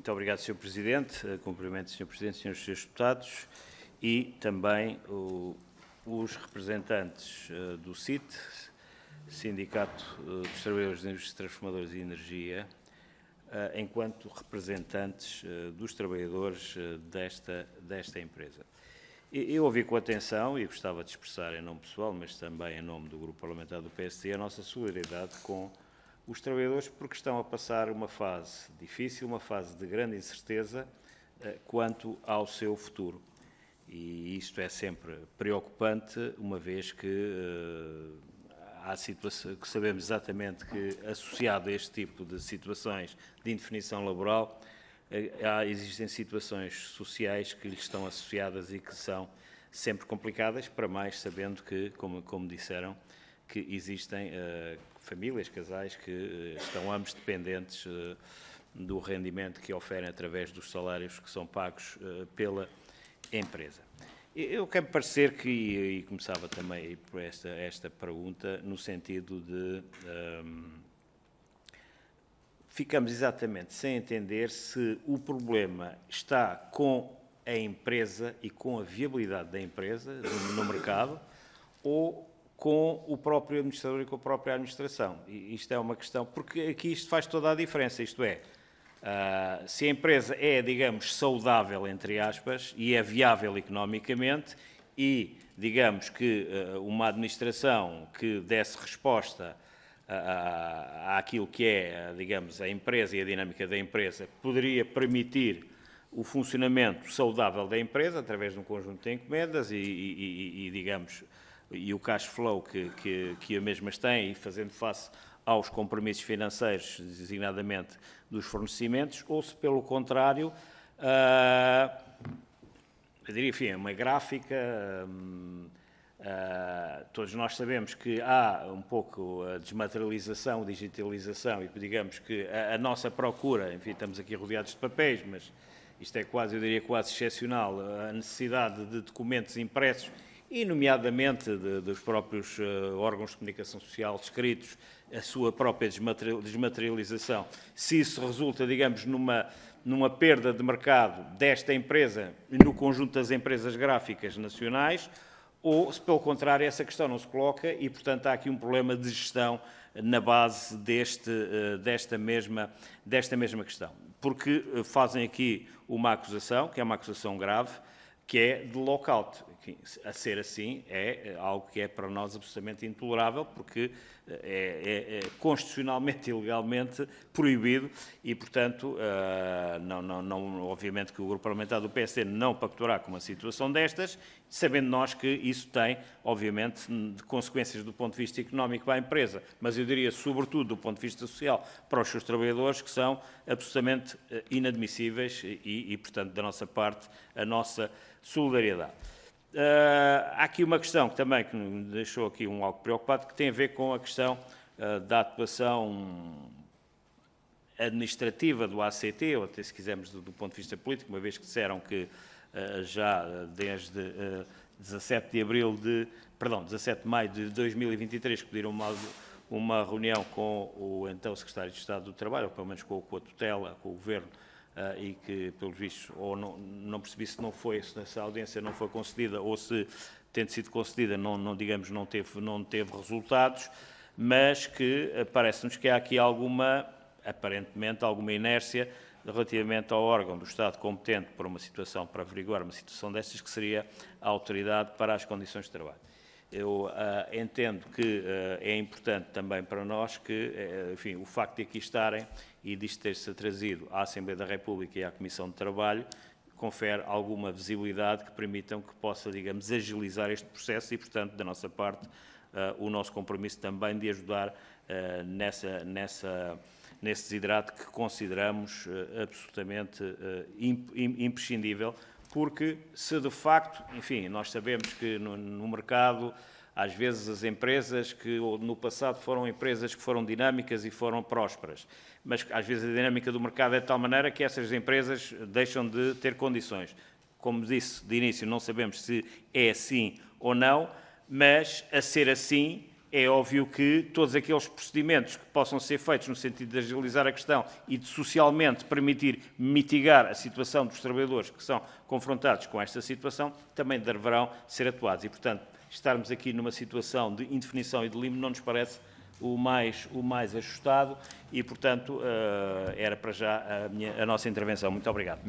Muito obrigado, Sr. Presidente. Cumprimento, Sr. Presidente, Srs. e Srs. Deputados e também os representantes do CIT, Sindicato dos Trabalhadores da Indústria Transformadora de Energia, enquanto representantes dos trabalhadores desta empresa. Eu ouvi com atenção e gostava de expressar em nome pessoal, mas também em nome do Grupo Parlamentar do PSD, a nossa solidariedade com os trabalhadores porque estão a passar uma fase difícil, uma fase de grande incerteza quanto ao seu futuro. E isto é sempre preocupante, uma vez que há situações que sabemos exatamente que, associado a este tipo de situações de indefinição laboral, existem situações sociais que lhes estão associadas e que são sempre complicadas, para mais sabendo que, como disseram, que existem famílias, casais que estão ambos dependentes do rendimento que oferem através dos salários que são pagos pela empresa. Eu quero parecer que, e começava também por esta pergunta, no sentido de ficamos exatamente sem entender se o problema está com a empresa e com a viabilidade da empresa no mercado ou com o próprio administrador e com a própria administração. E isto é uma questão, porque aqui isto faz toda a diferença, isto é, se a empresa é, digamos, saudável, entre aspas, e é viável economicamente, e, digamos, que uma administração que desse resposta àquilo que é, digamos, a empresa e a dinâmica da empresa, poderia permitir o funcionamento saudável da empresa, através de um conjunto de encomendas e digamos, e o cash flow que a mesmas têm, e fazendo face aos compromissos financeiros, designadamente dos fornecimentos, ou se, pelo contrário, eu diria, enfim, uma gráfica, todos nós sabemos que há um pouco a desmaterialização, digitalização, e digamos que a nossa procura, enfim, estamos aqui rodeados de papéis, mas isto é quase, eu diria, quase excepcional, a necessidade de documentos impressos, e nomeadamente dos próprios órgãos de comunicação social escritos, a sua própria desmaterialização. Se isso resulta, digamos, numa perda de mercado desta empresa no conjunto das empresas gráficas nacionais, ou se, pelo contrário, essa questão não se coloca e, portanto, há aqui um problema de gestão na base desta mesma questão. Porque fazem aqui uma acusação, que é uma acusação grave, que é de lockout. A ser assim, é algo que é para nós absolutamente intolerável, porque é constitucionalmente e legalmente proibido e, portanto, obviamente que o Grupo Parlamentar do PSD não pactuará com uma situação destas, sabendo nós que isso tem, obviamente, consequências do ponto de vista económico para a empresa, mas eu diria, sobretudo, do ponto de vista social, para os seus trabalhadores, que são absolutamente inadmissíveis e, portanto, da nossa parte, a nossa solidariedade. Há aqui uma questão que também que me deixou aqui algo preocupado, que tem a ver com a questão da atuação administrativa do ACT, ou até se quisermos do ponto de vista político, uma vez que disseram que já desde 17 de maio de 2023 que pediram uma reunião com o então Secretário de Estado do Trabalho, ou pelo menos com a tutela, com o Governo, e que, pelos vistos, ou não percebi se não foi, se essa audiência não foi concedida, ou se, tendo sido concedida, não teve resultados, mas que parece-nos que há aqui aparentemente, alguma inércia relativamente ao órgão do Estado competente para averiguar uma situação destas, que seria a Autoridade para as Condições de Trabalho. Eu entendo que é importante também para nós que, enfim, o facto de aqui estarem e disto ter-se trazido à Assembleia da República e à Comissão de Trabalho confere alguma visibilidade que permitam que possa, digamos, agilizar este processo e, portanto, da nossa parte, o nosso compromisso também de ajudar nesse desidrato que consideramos absolutamente imprescindível, porque se de facto, enfim, nós sabemos que no mercado, às vezes as empresas que no passado foram empresas que foram dinâmicas e foram prósperas, mas às vezes a dinâmica do mercado é de tal maneira que essas empresas deixam de ter condições. Como disse de início, não sabemos se é assim ou não, mas a ser assim, é óbvio que todos aqueles procedimentos que possam ser feitos no sentido de agilizar a questão e de socialmente permitir mitigar a situação dos trabalhadores que são confrontados com esta situação também deverão ser atuados. E, portanto, estarmos aqui numa situação de indefinição e de limbo não nos parece o mais ajustado e, portanto, era para já a nossa intervenção. Muito obrigado.